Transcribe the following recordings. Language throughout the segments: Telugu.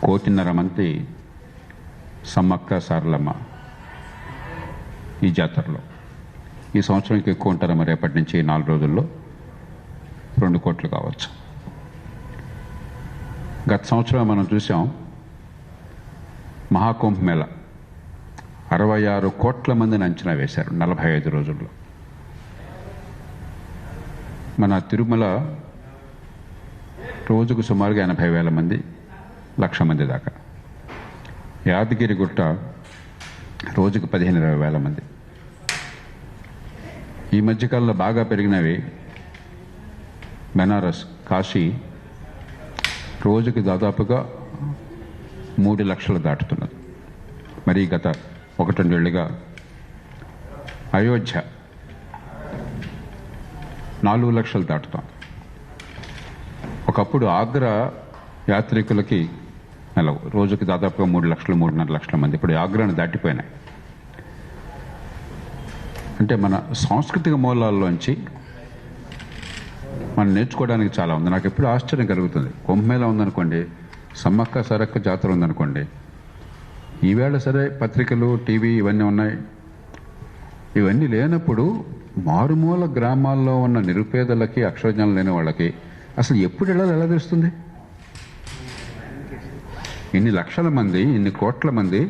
1.5 మంది సమ్మక్క సారలమ్మ ఈ జాతరలో. ఈ సంవత్సరానికి ఎక్కువ ఉంటారు, మరి రేపటి నుంచి 4 రోజుల్లో 2 కోట్లు కావచ్చు. గత సంవత్సరం మనం చూసాం మహాకుంభ మేళ 66 కోట్ల మందిని అంచనా వేశారు 45 రోజుల్లో. మన తిరుమల రోజుకు సుమారుగా 80,000 మంది, 1,00,000 మంది దాకా. యాదగిరిగుట్ట రోజుకు 15,000-20,000 మంది. ఈ మధ్యకాలంలో బాగా పెరిగినవి బెనారస్, కాశీ రోజుకి దాదాపుగా 3 లక్షలు దాటుతున్నది. మరి గత 1-2 ఏళ్ళుగా అయోధ్య 4 లక్షలు దాటుతాం. ఒకప్పుడు ఆగ్రా యాత్రికులకి నెలవు రోజుకి దాదాపుగా 3 లక్షలు, 3.5 లక్షల మంది. ఇప్పుడు ఆగ్రాను దాటిపోయినాయి. అంటే మన సాంస్కృతిక మూలాల్లోంచి మనం నేర్చుకోవడానికి చాలా ఉంది. నాకు ఎప్పుడు ఆశ్చర్యం కలుగుతుంది. కుంభమేళా ఉందనుకోండి, సమ్మక్క సారక్క జాతర ఉందనుకోండి, ఈవేళ సరే పత్రికలు, టీవీ ఇవన్నీ ఉన్నాయి. ఇవన్నీ లేనప్పుడు మారుమూల గ్రామాల్లో ఉన్న నిరుపేదలకి, అక్షరజ్ఞానం లేని వాళ్ళకి అసలు ఎప్పుడు వెళ్ళాలి, ఎలా తెలుస్తుంది? ఇన్ని లక్షల మంది, ఇన్ని కోట్ల మంది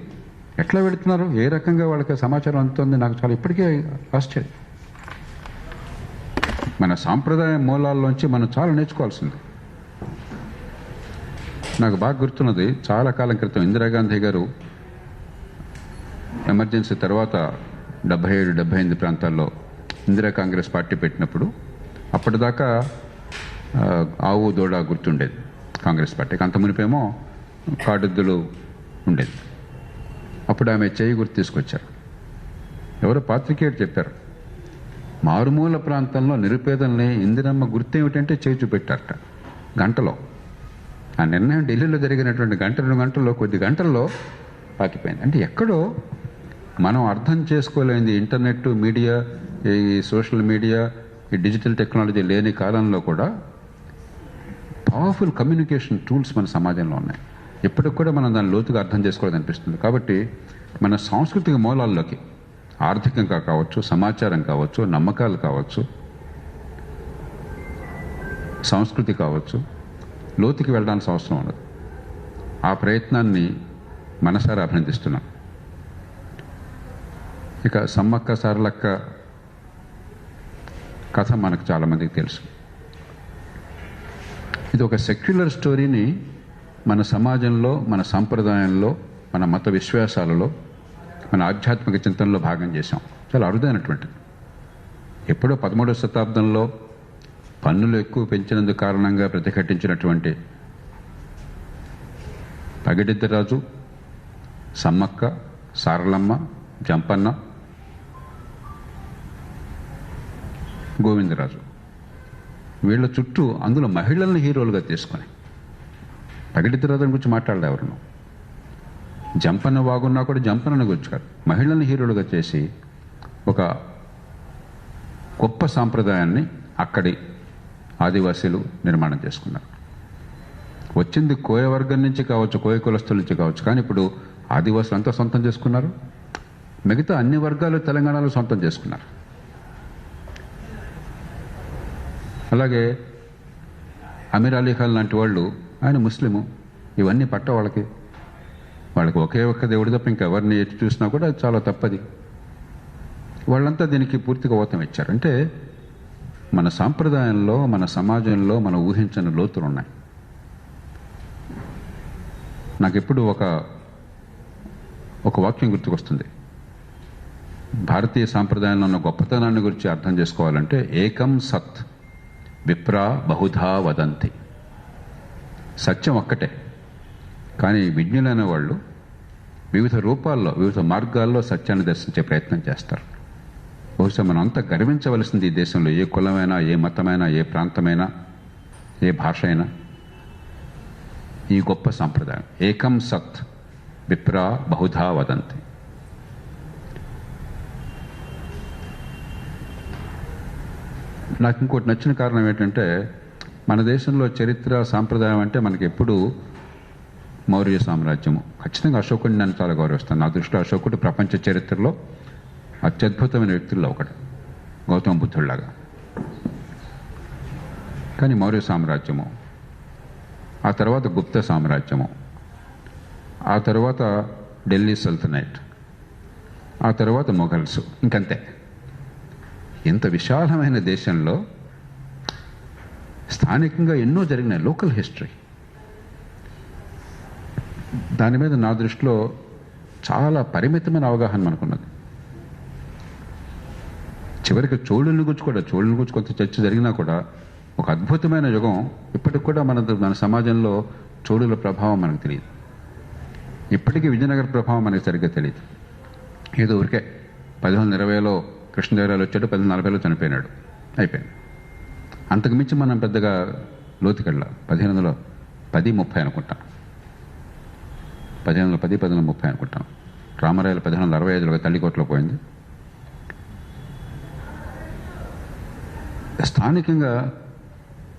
ఎట్లా వెళుతున్నారు? ఏ రకంగా వాళ్ళకి సమాచారం అందుతుంది? నాకు చాలా ఇప్పటికే ఆశ్చర్యం. మన సాంప్రదాయ మూలాల్లోంచి మనం చాలా నేర్చుకోవాల్సింది. నాకు బాగా గుర్తున్నది, చాలా కాలం క్రితం ఇందిరాగాంధీ గారు ఎమర్జెన్సీ తర్వాత 77-78 ప్రాంతాల్లో ఇందిరా కాంగ్రెస్ పార్టీ పెట్టినప్పుడు అప్పటిదాకా ఆవు దూడ గుర్తుండేది కాంగ్రెస్ పార్టీకి. అంత మునిపేమో కాడెద్దులు ఉండేది. అప్పుడు ఆమె చేయి గుర్తు తీసుకొచ్చారు. ఎవరో పాత్రికేయుడు చెప్పారు, మారుమూల ప్రాంతంలో నిరుపేదల్ని ఇందిరమ్మ గుర్తు ఏమిటంటే చేయి చూపెట్టారట గంటలో. ఆ నిర్ణయం ఢిల్లీలో జరిగినటువంటి 1-2 గంటల్లో, కొద్ది గంటల్లో పాకిపోయింది. అంటే ఎక్కడో మనం అర్థం చేసుకోలేనిది, ఇంటర్నెట్, మీడియా, ఈ సోషల్ మీడియా, ఈ డిజిటల్ టెక్నాలజీ లేని కాలంలో కూడా పవర్ఫుల్ కమ్యూనికేషన్ టూల్స్ మన సమాజంలో ఉన్నాయి. ఎప్పటికి కూడా మనం దాన్ని లోతుగా అర్థం చేసుకోవాలని అనిపిస్తుంది. కాబట్టి మన సాంస్కృతిక మూలాల్లోకి, ఆర్థికంగా కావచ్చు, సమాచారం కావచ్చు, నమ్మకాలు కావచ్చు, సంస్కృతి కావచ్చు, లోతుకి వెళ్ళడానికి అవసరం ఉండదు. ఆ ప్రయత్నాన్ని మనసారా అభినందిస్తున్నాం. ఇక సమ్మక్క సారలక్క కథ మనకు చాలామందికి తెలుసు. ఇది ఒక సెక్యులర్ స్టోరీని మన సమాజంలో, మన సంప్రదాయంలో, మన మత విశ్వాసాలలో, మన ఆధ్యాత్మిక చింతనలో భాగం చేశాం. చాలా అరుదైనటువంటిది. ఎప్పుడో 13వ శతాబ్దంలో పన్నులు ఎక్కువ పెంచినందుకు కారణంగా ప్రతిఘటించినటువంటి పగిడిద్దరాజు, సమ్మక్క, సారలమ్మ, జంపన్న, గోవిందరాజు, వీళ్ళ చుట్టూ అందులో మహిళల్ని హీరోలుగా తీసుకొని, పగిడిద్దరాజుని గురించి మాట్లాడలే ఎవరును. జంపన్న బాగున్నా కూడా జంపన్నని గురించి కాదు, మహిళల్ని హీరోలుగా చేసి ఒక గొప్ప సాంప్రదాయాన్ని అక్కడి ఆదివాసీలు నిర్మాణం చేసుకున్నారు. వచ్చింది కోయ వర్గం నుంచి కావచ్చు, కోయ కులస్తుల నుంచి కావచ్చు, కానీ ఇప్పుడు ఆదివాసులు అంతా సొంతం చేసుకున్నారు. మిగతా అన్ని వర్గాలు తెలంగాణలో సొంతం చేసుకున్నారు. అలాగే అమీర్ అలీ ఖాన్ లాంటి వాళ్ళు, ఆయన ముస్లిము, ఇవన్నీ పట్ట వాళ్ళకి ఒకే ఒక్క దేవుడి తప్ప ఇంకెవరిని ఎటు చూసినా కూడా చాలా తప్పది. వాళ్ళంతా దీనికి పూర్తిగా ఊతం ఇచ్చారు. అంటే మన సాంప్రదాయంలో, మన సమాజంలో మనం ఊహించని లోతులు ఉన్నాయి. నాకు ఎప్పుడు ఒక వాక్యం గుర్తుకొస్తుంది. భారతీయ సాంప్రదాయంలో ఉన్న గొప్పతనాన్ని గురించి అర్థం చేసుకోవాలంటే, ఏకం సత్ విప్రా బహుధా వదంతి. సత్యం ఒక్కటే, కానీ విజ్ఞులైన వాళ్ళు వివిధ రూపాల్లో, వివిధ మార్గాల్లో సత్యాన్ని దర్శించే ప్రయత్నం చేస్తారు. బహుశా మనం అంతా గర్వించవలసింది ఈ దేశంలో, ఏ కులమైనా, ఏ మతమైనా, ఏ ప్రాంతమైనా, ఏ భాష అయినా, ఈ గొప్ప సాంప్రదాయం. ఏకం సత్ విప్రా బహుధా వదంతి. నాకు ఇంకోటి నచ్చిన కారణం ఏంటంటే, మన దేశంలో చరిత్ర, సాంప్రదాయం అంటే మనకి ఎప్పుడు మౌర్య సామ్రాజ్యము. ఖచ్చితంగా అశోకుడిని నేను చాలా గౌరవిస్తాను. నా దృష్టిలో అశోకుడు ప్రపంచ చరిత్రలో అత్యద్భుతమైన వ్యక్తుల్లో ఒకడు, గౌతమ బుద్ధుడిలాగా. కానీ మౌర్య సామ్రాజ్యము, ఆ తర్వాత గుప్త సామ్రాజ్యము, ఆ తర్వాత ఢిల్లీ సల్తనైట్, ఆ తర్వాత మొఘల్స్, ఇంకంతే. ఇంత విశాలమైన దేశంలో స్థానికంగా ఎన్నో జరిగినాయి, లోకల్ హిస్టరీ. దాని మీద నా దృష్టిలో చాలా పరిమితమైన అవగాహన మనకున్నది. చివరికి చోళుల్ని గురించి కొంత చర్చ జరిగినా కూడా ఒక అద్భుతమైన యుగం ఇప్పటికి కూడా మన సమాజంలో చోళుల ప్రభావం మనకు తెలియదు. ఇప్పటికీ విజయనగర ప్రభావం మనకి సరిగ్గా తెలియదు. ఏదో ఊరికే 1520లో కృష్ణదేవరాయలు వచ్చాడు, 1540లో చనిపోయినాడు, అయిపోయింది. అంతకుమించి మనం పెద్దగా లోతుకెళ్ళ. 1510-30 అనుకుంటాను, 1510-1530 అనుకుంటాను. రామరాయలు 1565లో తల్లికోటలో పోయింది. స్థానికంగా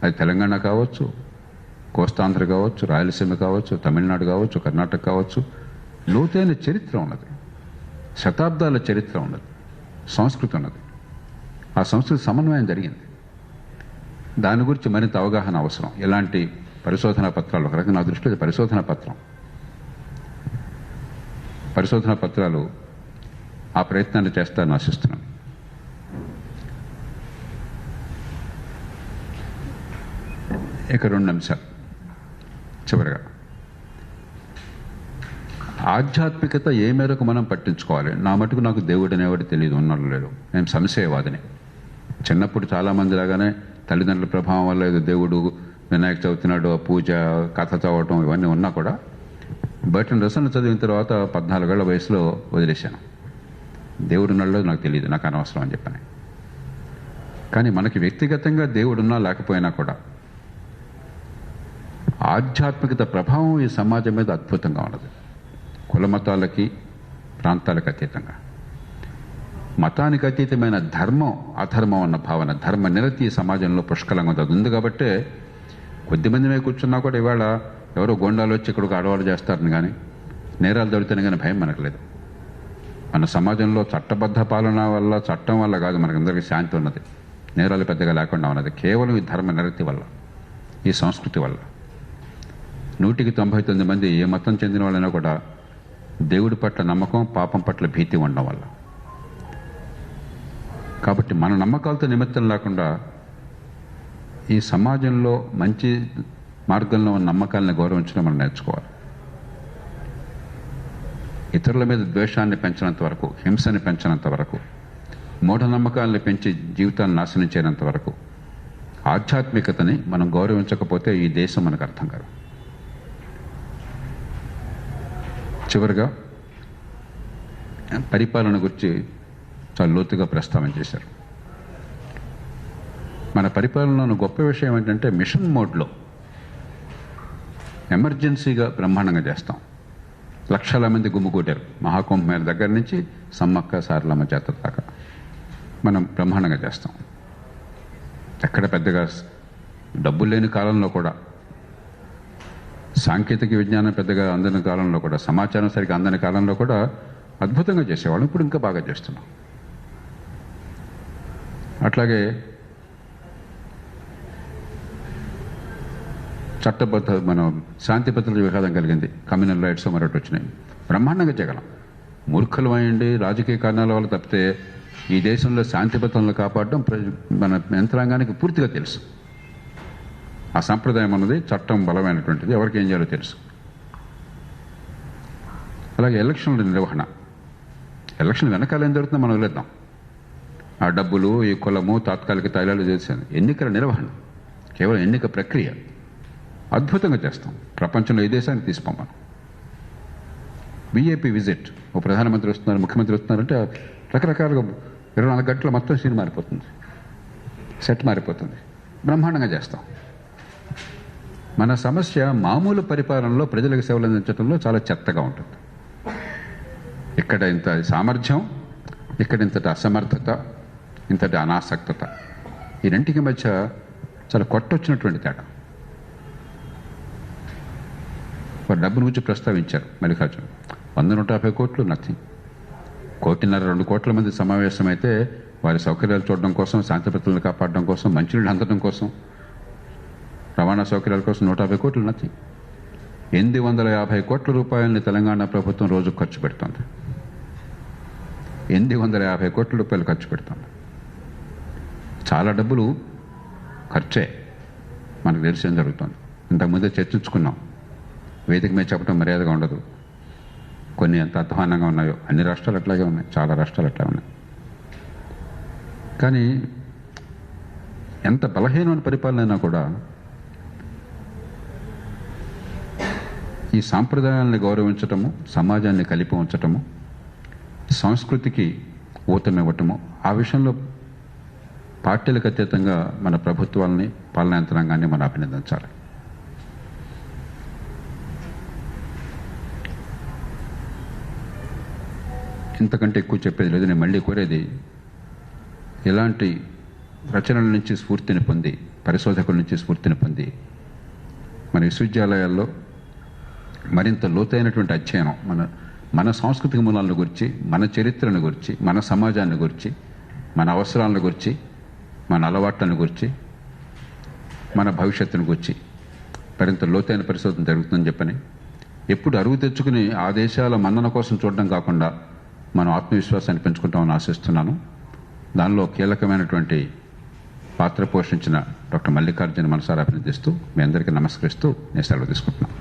అది తెలంగాణ కావచ్చు, కోస్తాంధ్ర కావచ్చు, రాయలసీమ కావచ్చు, తమిళనాడు కావచ్చు, కర్ణాటక కావచ్చు, లోతైన చరిత్ర ఉన్నది, శతాబ్దాల చరిత్ర ఉన్నది, సంస్కృతి ఉన్నది. ఆ సంస్కృతి సమన్వయం జరిగింది. దాని గురించి మరింత అవగాహన అవసరం. ఎలాంటి పరిశోధనా పత్రాలు, ఒక రకంగా నా దృష్టిలో ఇది పరిశోధనా పత్రం. పరిశోధనా పత్రాలు ఆ ప్రయత్నాన్ని చేస్తారని ఆశిస్తున్నాను. ఇక 2 అంశాలు చివరిగా. ఆధ్యాత్మికత ఏ మేరకు మనం పట్టించుకోవాలి. నా మటుకు నాకు దేవుడు అనేవాడు తెలియదు, ఉన్నాడు లేడు. నేను సంశయవాదిని. చిన్నప్పుడు చాలామంది లాగానే తల్లిదండ్రుల ప్రభావం వల్ల ఏదో దేవుడు వినాయక చవితి నాడు పూజ, కథ చదవటం ఇవన్నీ ఉన్నా కూడా బయట రసనలు చదివిన తర్వాత 14 ఏళ్ల వయసులో వదిలేశాను. దేవుడు ఉన్నాడో నాకు తెలియదు, నాకు అనవసరం అని చెప్పాను. కానీ మనకి వ్యక్తిగతంగా దేవుడున్నా లేకపోయినా కూడా ఆధ్యాత్మికత ప్రభావం ఈ సమాజం మీద అద్భుతంగా ఉన్నది. కుల మతాలకి, ప్రాంతాలకు అతీతంగా, మతానికి అతీతమైన ధర్మం అధర్మం అన్న భావన, ధర్మ నిరతి ఈ సమాజంలో పుష్కలంగా ఉంది. అది ఉంది కాబట్టే కొద్దిమంది మీద కూర్చున్నా కూడా ఇవాళ ఎవరో గోండాలు వచ్చి ఇక్కడికి ఆడవాళ్ళు చేస్తారని కానీ, నేరాలు దొరుకుతాయని కానీ భయం మనకు లేదు. మన సమాజంలో చట్టబద్ధ పాలన వల్ల, చట్టం వల్ల కాదు మనకందరికీ శాంతి ఉన్నది, నేరాలు పెద్దగా లేకుండా ఉన్నది. కేవలం ఈ ధర్మ నిరతి వల్ల, ఈ సంస్కృతి వల్ల. 100కి 99 మంది ఏ మతం చెందిన వాళ్ళైనా కూడా దేవుడి పట్ల నమ్మకం, పాపం పట్ల భీతి ఉండడం వల్ల. కాబట్టి మన నమ్మకాలతో నిమిత్తం లేకుండా ఈ సమాజంలో మంచి మార్గంలో ఉన్న నమ్మకాలను గౌరవించడం మనం నేర్చుకోవాలి. ఇతరుల మీద ద్వేషాన్ని పెంచినంత వరకు, హింసని పెంచినంత వరకు, మూఢనమ్మకాలను పెంచి జీవితాన్ని నాశనం చేయనంత వరకు ఆధ్యాత్మికతని మనం గౌరవించకపోతే ఈ దేశం మనకు అర్థం కాదు. చివరిగా పరిపాలన గురించి చాలా లోతుగా ప్రస్తావన చేశారు. మన పరిపాలనలో గొప్ప విషయం ఏంటంటే మిషన్ మోడ్లో ఎమర్జెన్సీగా బ్రహ్మాండంగా చేస్తాం. లక్షల మంది గుమ్ముకూటారు మహాకుంభమేళ దగ్గర నుంచి సమ్మక్క సారలమ్మ జాతర దాకా మనం బ్రహ్మాండంగా చేస్తాం. ఎక్కడ పెద్దగా డబ్బులు లేని కాలంలో కూడా, సాంకేతిక విజ్ఞానం పెద్దగా అందని కాలంలో కూడా, సమాచారం సరిగ్గా అందని కాలంలో కూడా అద్భుతంగా చేసేవాళ్ళం. ఇప్పుడు ఇంకా బాగా చేస్తున్నాం. అట్లాగే చట్టబద్ధ మనం శాంతి భద్రతల వివాదం కలిగింది, కమ్యూనల్ రైట్స్ మరొకటి వచ్చినాయి, బ్రహ్మాండంగా చేయగలం. మూర్ఖులు అయ్యండి రాజకీయ కారణాల వల్ల తప్పితే ఈ దేశంలో శాంతి భద్రతలను కాపాడడం మన యంత్రాంగానికి పూర్తిగా తెలుసు. ఆ సంప్రదాయం అన్నది చట్టం బలమైనటువంటిది, ఎవరికి ఏం చేయాలో తెలుసు. అలాగే ఎలక్షన్ల నిర్వహణ, ఎలక్షన్ వెనకాల ఏం జరుగుతుందో మనం వదిలేద్దాం. ఆ డబ్బులు, ఈ కులము, తాత్కాలిక తైలాలు చేశాను. ఎన్నికల నిర్వహణ, కేవలం ఎన్నిక ప్రక్రియ అద్భుతంగా చేస్తాం. ప్రపంచంలో ఏ దేశానికి తీసుకోం మనం. విఐపి విజిట్, ఓ ప్రధానమంత్రి వస్తున్నారు, ముఖ్యమంత్రి వస్తున్నారంటే రకరకాలుగా 24 గంటల మొత్తం సీన్ మారిపోతుంది, సెట్ మారిపోతుంది. బ్రహ్మాండంగా చేస్తాం. మన సమస్య మామూలు పరిపాలనలో ప్రజలకు సేవలు అందించడంలో చాలా చెత్తగా ఉంటుంది. ఇక్కడ ఇంత సామర్థ్యం, ఇక్కడ ఇంతటి అసమర్థత, ఇంతటి అనాసక్తత, ఈ రెంటికి మధ్య చాలా కొట్టొచ్చినటువంటి తేడా. వారి డబ్బును గురించి ప్రస్తావించారు మల్లికార్జున. 100-150 కోట్లు నథింగ్. 1.5-2 కోట్ల మంది సమావేశమైతే వారి సౌకర్యాలు చూడడం కోసం, శాంతి భద్రతలను కాపాడడం కోసం, మంచినీళ్ళు అందడం కోసం, రవాణా సౌకర్యాల కోసం 150 కోట్లు నథింగ్. 850 కోట్ల రూపాయలని తెలంగాణ ప్రభుత్వం రోజు ఖర్చు పెడుతుంది. 850 కోట్ల రూపాయలు ఖర్చు పెడుతుంది. చాలా డబ్బులు ఖర్చే, మనకు తెలిసేం జరుగుతుంది. ఇంతకుముందే చర్చించుకున్నాం. వేదిక మీద చెప్పడం మర్యాదగా ఉండదు. కొన్ని ఎంత అధ్వానంగా ఉన్నాయో, అన్ని రాష్ట్రాలు అట్లాగే ఉన్నాయి, చాలా రాష్ట్రాలు అట్లా ఉన్నాయి. కానీ ఎంత బలహీనమైన పరిపాలన అయినా కూడా ఈ సాంప్రదాయాలను గౌరవించటము, సమాజాన్ని కలిపి ఉంచటము, సంస్కృతికి ఊతమివ్వటము, ఆ విషయంలో పార్టీలకు అతీతంగా మన ప్రభుత్వాలని, పాలనా యంత్రాంగాన్ని మనం అభినందించాలి. ఇంతకంటే ఎక్కువ చెప్పేది లేదు. నేను మళ్ళీ కోరేది, ఇలాంటి రచనల నుంచి స్ఫూర్తిని పొంది, పరిశోధకుల నుంచి స్ఫూర్తిని పొంది, మన విశ్వవిద్యాలయాల్లో మరింత లోతైనటువంటి అధ్యయనం, మన సాంస్కృతిక మూలాలను గురించి, మన చరిత్రను గురించి, మన సమాజాన్ని గురించి, మన అవసరాలను గురించి, మన అలవాట్లను గురించి, మన భవిష్యత్తును గురించి మరింత లోతైన పరిశోధన జరుగుతుందని చెప్పని, ఎప్పుడు అరువు తెచ్చుకుని ఆ దేశాల మన్నన కోసం చూడడం కాకుండా మనం ఆత్మవిశ్వాసాన్ని పెంచుకుంటామని ఆశిస్తున్నాను. దానిలో కీలకమైనటువంటి పాత్ర పోషించిన డాక్టర్ మల్లికార్జున మనసారా అభినందిస్తూ, మీ అందరికీ నమస్కరిస్తూ నేను సెలవు తీసుకుంటున్నాను.